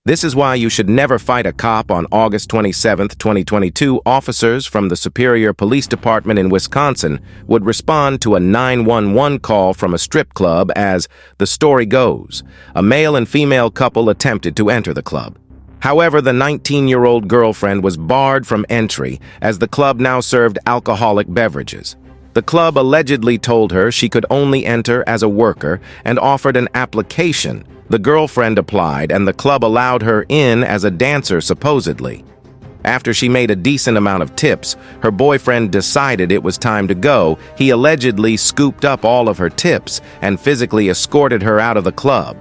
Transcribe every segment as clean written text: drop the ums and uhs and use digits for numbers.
This is why you should never fight a cop. On August 27, 2022, officers from the Superior Police Department in Wisconsin would respond to a 911 call from a strip club. As the story goes, a male and female couple attempted to enter the club. However, the 19-year-old girlfriend was barred from entry as the club now served alcoholic beverages. The club allegedly told her she could only enter as a worker and offered an application. The girlfriend applied, and the club allowed her in as a dancer, supposedly. After she made a decent amount of tips, her boyfriend decided it was time to go. He allegedly scooped up all of her tips and physically escorted her out of the club.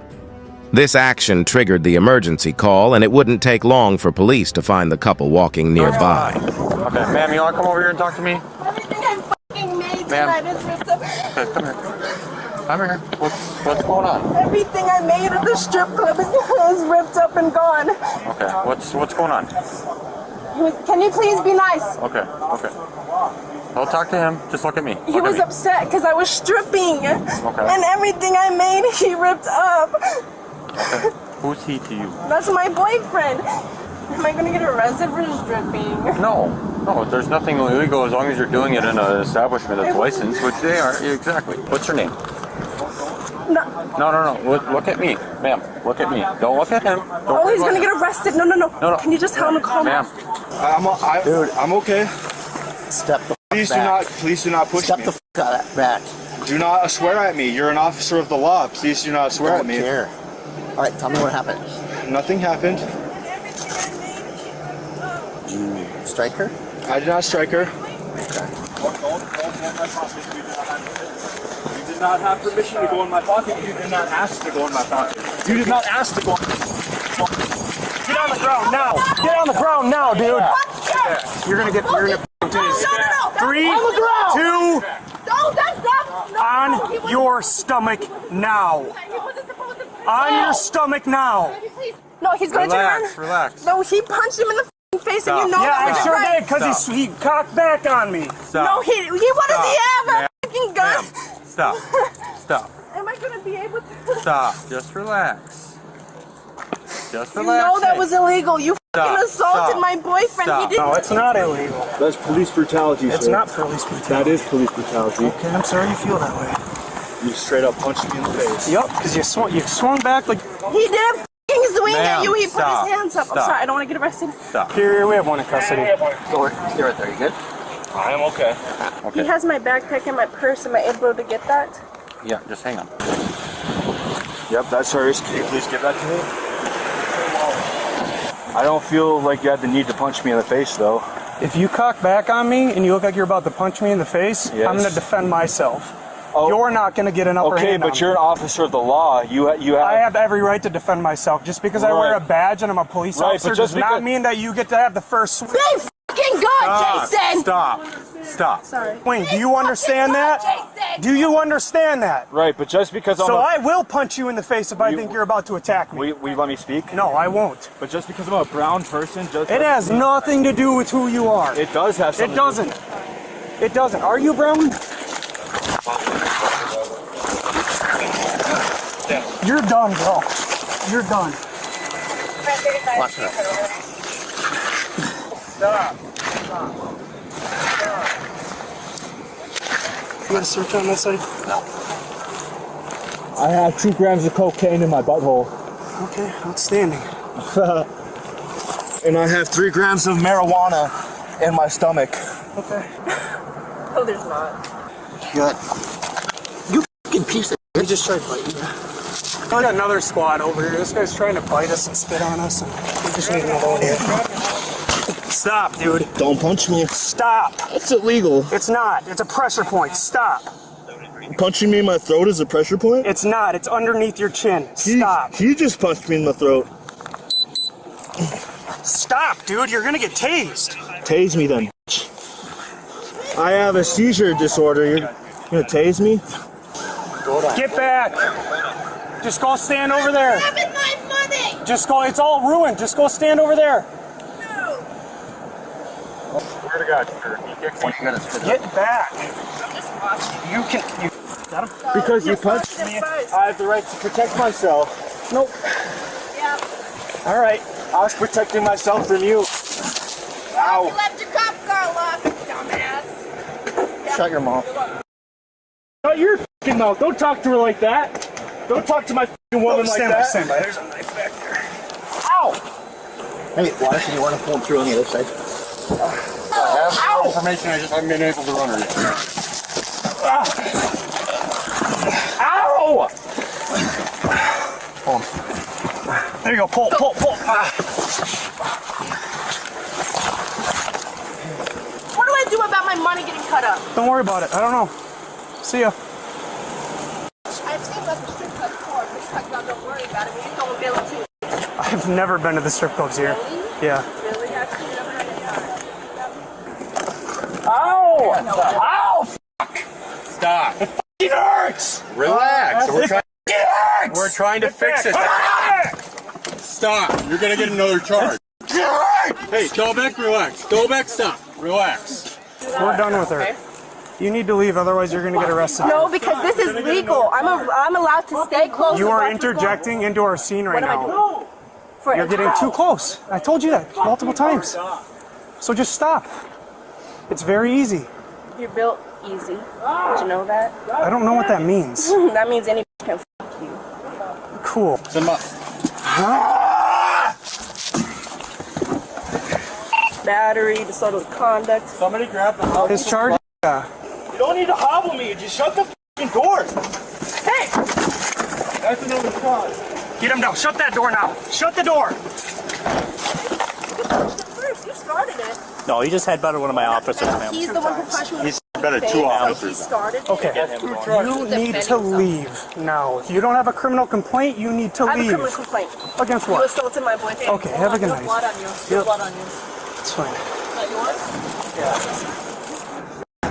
This action triggered the emergency call, and it wouldn't take long for police to find the couple walking nearby. Okay, ma'am, you want to come over here and talk to me? Everything I fucking made tonight is ripped up. Okay, come here. Come here. What's going on? Everything I made at the strip club is ripped up and gone. Okay, what's going on? Can you please be nice? Okay. I'll talk to him. Just look at me. He was upset because I was stripping. Okay. And everything I made, he ripped up. Okay. Who's he to you? That's my boyfriend. Am I going to get arrested for stripping? No, there's nothing illegal as long as you're doing it in an establishment that's licensed, which they are. Exactly. What's your name? No. No. Look at me, ma'am. Look at me. Don't look at him. Oh, he's gonna get arrested. No. Can you just tell him to calm down? Dude, I'm okay. Step the Please back. please do not push Step me. the out of that back. Do not swear at me. You're an officer of the law. Please do not swear I at don't me. care. All right, tell me what happened. Nothing happened. Did you strike her? I did not strike her. You did not have permission to go in my pocket. You did not ask to go in my pocket. You did not ask to go. Get on the ground now. Get on the ground now, dude. You're gonna tased. No. 3, On the ground. 2, No, that's not. No, on your stomach now. He wasn't supposed to. On your stomach now. No, he's gonna turn. Relax. No, he punched him in the face, Stop. and you know Yeah, that I was sure right. did, because he cocked back on me. No, he what does he have? A fucking gun? Stop. Am I gonna be able to? Stop. Just relax. Just You relax. know that was illegal. You fucking Stop. assaulted Stop. my boyfriend. Stop. He didn't. No, it's not illegal. That's police brutality, It's sir. not police brutality. That is police brutality. Okay, I'm sorry you feel that way. You straight up punched me in the face. Yep, because you swung back like... He didn't fucking swing at you. He put Stop. his hands up. I'm Stop. sorry. I don't want to get arrested. Stop. Here, we have one in custody. Go right there. You good? I am okay. He has my backpack and my purse. Am I able to get that? Yeah, just hang on. Yep, that's hers. Can you please give that to me? I don't feel like you had the need to punch me in the face, though. If you cock back on me and you look like you're about to punch me in the face, Yes. I'm going to defend myself. Oh. You're not going to get an upper Okay, hand on but you're an officer of the law. You have. I have every right to defend myself. Just because I wear a Right. badge and I'm a police Right, officer but just does not because- mean that you get to have the first swing. They fucking good, Jason. Stop. Sorry. Wayne, do you understand that? Jason. Do you understand that? Right, but just because I'm So a, I will punch you in the face if I think you're about to attack me. will you let me speak? No, I won't. But just because I'm a brown person, just It has nothing to do with who you are. It does have something. It doesn't. It doesn't. Are you brown? You're done, bro. You're done. Watch it. You got a search on this side? I have 2 grams of cocaine in my butthole, Okay, outstanding. and I have 3 grams of marijuana in my stomach. Okay. No, there's not. Good. You fucking piece of He just tried biting you. I got another squad over here. This guy's trying to bite us and spit on us. And we just need another one here. Stop, dude. Don't punch me. Stop. It's illegal. It's not. It's a pressure point. Stop. Punching me in my throat is a pressure point? It's not. It's underneath your chin. Stop. He just punched me in the throat. Stop, dude. You're gonna get tased. Tase me then. I have a seizure disorder. You're gonna tase me? Get back. Just go stand over there. Having my money. Just go. It's all ruined. Just go stand over there. No. Swear to God, Get back. You can. You got him? Because you punched me, I have the right to protect myself. Nope. Yeah. All right. I was protecting myself from you. Ow. You left your cop car locked, dumbass. Shut your mouth. Shut your fucking mouth. Don't talk to her like that. Don't talk to my fucking woman like that. Stand by. There's a knife back there. Ow! Hey, Wallace, do you want to pull him through on the other side? I have information, I just haven't been able to run her yet. Ow! Pull him. There you go. Pull. What do I do about my money getting cut up? Don't worry about it. I don't know. See ya. I've seen like the strip club before. This cut down, don't worry about it. You don't bill it too. I've never been to the strip clubs here. Yeah. Really? I've seen it over there. Ow! Ow! Stop. It hurts! Relax. It hurts! We're trying to fix it. Stop. You're gonna get another charge. It hurts! Hey, Dolbeck, relax. Dolbeck, stop. Relax. We're done with her. You need to leave, otherwise you're going to get arrested. No, because this is legal. I'm allowed to stay close. You to are watch what's interjecting into our scene right going on. What am I now. doing? For You're getting too close. I told you that multiple times. So just stop. It's very easy. You're built easy. Did you know that? I don't know what that means. That means anybody can f*** you. Cool. Send him up. Battery, disorderly conduct. Somebody grab the house. His charge? Yeah. You don't need to hobble me. Just shut the fucking doors. Hey! That's another cause. Get him down. Shut that door now. Shut the door. First, you started it. No, he just headbutted one of my officers, ma'am. He's the one who punched me. He's better two officers. He started it. Okay. You need to leave now. If you don't have a criminal complaint, you need to I have a leave. criminal complaint. Against You what? assaulted my boyfriend. Okay, have a good night. Blood on you. Yep. Blood on you. It's fine. Is that yours?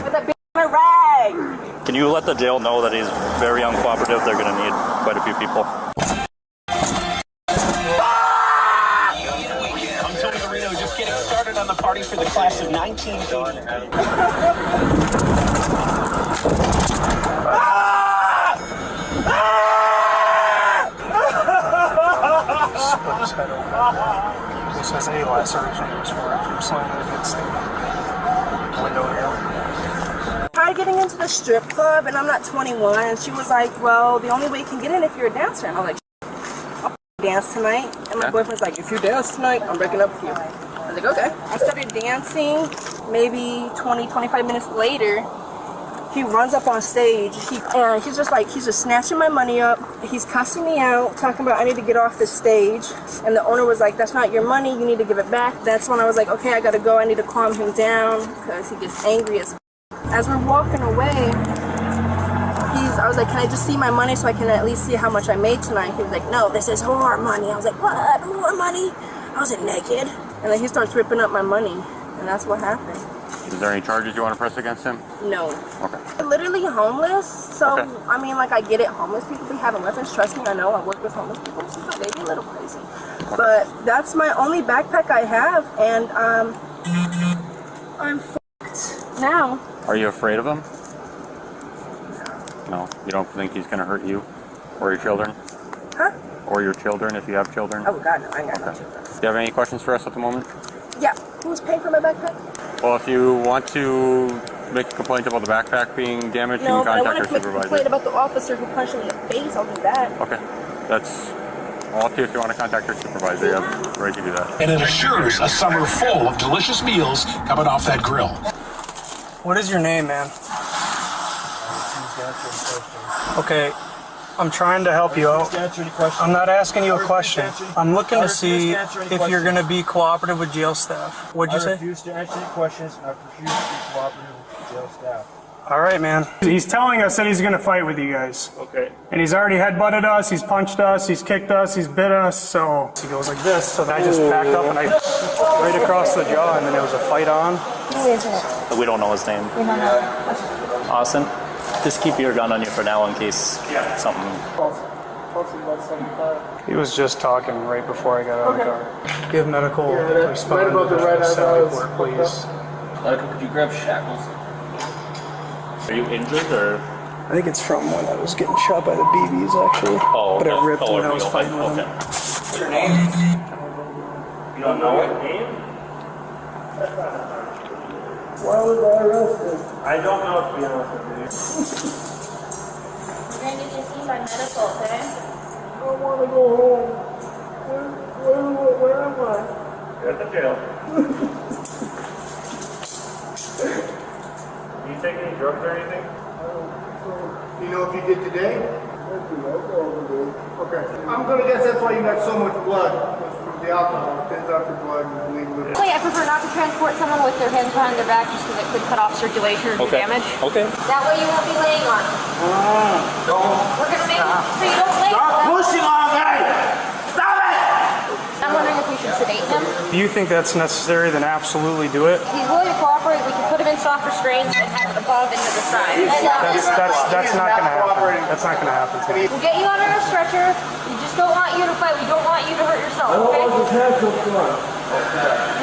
With a big rag. Can you let the jail know that he's very uncooperative? They're going to need quite a few people. I'm Tony Garrido, just getting started on the party for the class of 1980. Split his head open. This has a lacerations for it from slamming against the window here. Tried getting into the strip club and I'm not 21, and she was like, well, the only way you can get in if you're a dancer. And I was like, I'll dance tonight. And my boyfriend's like, if you dance tonight, I'm breaking up with you. I was like, okay. I started dancing. Maybe 20-25 minutes later, he runs up on stage. He's just snatching my money up. He's cussing me out, talking about I need to get off the stage. And the owner was like, that's not your money, you need to give it back. That's when I was like, okay, I gotta go. I need to calm him down because he gets angry as we're walking away. I was like, can I just see my money so I can at least see how much I made tonight? He was like, no, this is whore money. I was like, what? Whore money? I wasn't naked. And then he starts ripping up my money. And that's what happened. Is there any charges you want to press against him? No. Okay. I'm literally homeless. So, Okay. I mean, like, I get it. Homeless people be having weapons. Trust me, I know. I work with homeless people. So they be a little crazy. But that's my only backpack I have. And I'm f***ed now. Are you afraid of him? No. You don't think he's going to hurt you or your children? Huh? Or your children if you have children? Oh, God, no. I ain't got no Okay. children. Do you have any questions for us at the moment? Yeah. Who's paying for my backpack? Well, if you want to make a complaint about the backpack being damaged, No, you but I can want contact to our make a complaint supervisor. about the officer who punched me in the face. I'll do that. Okay. That's all up to you if you want to contact your supervisor. You have the right to do that. And it assures a summer full of delicious meals coming off that grill. What is your name, man? Okay, I'm trying to help you out. I'm not asking you a question. I'm looking to see if you're going to be cooperative with jail staff. What'd you say? I refuse to answer any questions. I refuse to be cooperative with jail staff. All right, man. He's telling us that he's going to fight with you guys. Okay. And he's already headbutted us, he's punched us, he's kicked us, he's bit us, so he goes like this. So then I just backed up and I right across the jaw, and then there was a fight on. We don't know his name. Austin, just keep your gun on you for now in case something. He was just talking right before I got out of the car. Give medical respond to the Sally Port, please. Could you grab shackles? Are you injured or? I think it's from when I was getting shot by the BBs, actually. Oh, but I ripped when I was real fighting with fight. him. Okay. What's your name? You don't know his name? Why was I arrested? I don't know, to be honest with you. You're going to get seen by medical, okay? I don't want to go home. Where am I? You're at the jail. Do you take any drugs or anything? You know if you did today? Okay. I'm gonna guess that's why you got so much blood. It's from the alcohol. It thins out your blood and bleed with it. I prefer not to transport someone with their hands behind their back just because it could cut off circulation or do damage. Okay. That way you won't be laying on. We're going to make it so you don't lay on. Pushing on me! Stop it! I'm wondering if we should sedate him. If you think that's necessary, then absolutely do it. If he's willing to cooperate, we can put him in soft restraints and have it above and to the side. That's not going to happen. That's not going to happen to me. We'll get you on a stretcher. We just don't want you to fight. We don't want you to hurt yourself, okay?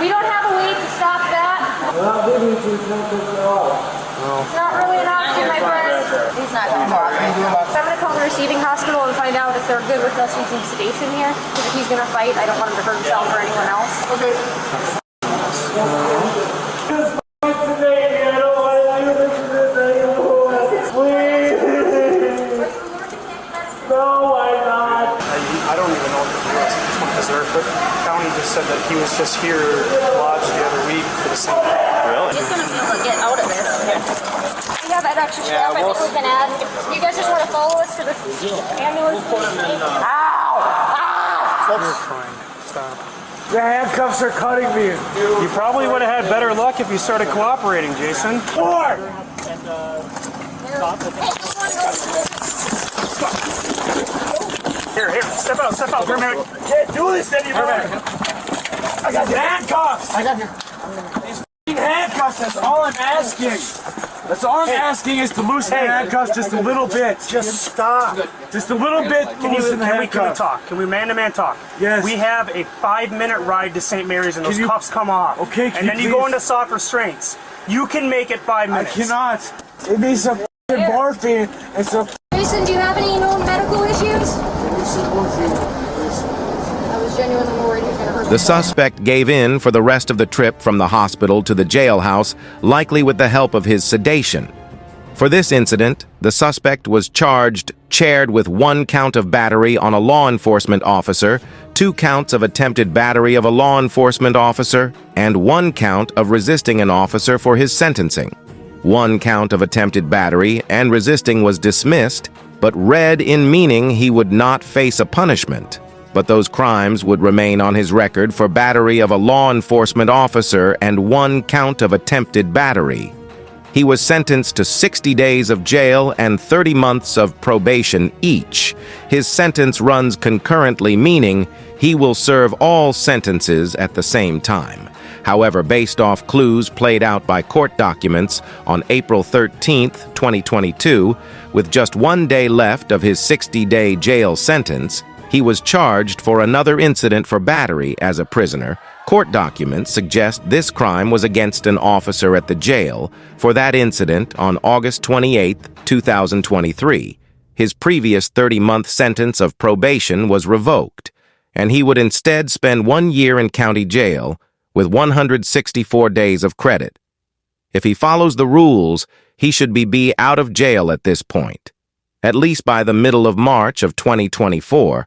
We don't have a way to stop that. It's not really an option, my friend. He's not going to cooperate. So I'm going to call the receiving hospital and find out if they're good with us using sedation here. Because if he's going to fight, I don't want him to hurt himself or anyone else. Okay. I don't even know what the U.S. deserve, but the county just said that he was just here lodged the other week for the same thing. Really? He's going to be able to get out of this. We have that extra staff. I think we can add. You guys just want to follow us to the ambulance? We'll put him in. Ow! Ow! You're fine. Stop. The handcuffs are cutting me. You probably would have had better luck if you started cooperating, Jason. More! Here, step out, paramedic. Can't do this anymore. I got the handcuffs. I got your... These f***ing handcuffs, that's all I'm asking. That's all I'm asking is to loosen the handcuffs just a little bit. Just stop. Just a little bit to loosen the Can we handcuffs. talk? Can we man-to-man talk? Yes. We have a 5-minute ride to St. Mary's and those cuffs come off. Okay, and then you go into soft restraints. You can make it 5 I minutes. cannot. It needs some f***ing morphine and some Jason, do you have any known medical issues? I was genuinely worried he was going to hurt The suspect gave in for the rest of the trip from the hospital to the jailhouse, likely with the help of his sedation. For this incident, the suspect was charged with 1 count of battery on a law enforcement officer, 2 counts of attempted battery of a law enforcement officer, and 1 count of resisting an officer for his sentencing. 1 count of attempted battery and resisting was dismissed, but read in meaning he would not face a punishment. But those crimes would remain on his record for battery of a law enforcement officer and 1 count of attempted battery. He was sentenced to 60 days of jail and 30 months of probation each. His sentence runs concurrently, meaning he will serve all sentences at the same time. However, based off clues played out by court documents on April 13, 2022, with just 1 day left of his 60-day jail sentence, he was charged for another incident for battery as a prisoner. Court documents suggest this crime was against an officer at the jail for that incident on August 28, 2023. His previous 30-month sentence of probation was revoked, and he would instead spend 1 year in county jail with 164 days of credit. If he follows the rules, he should be out of jail at this point. At least by the middle of March of 2024,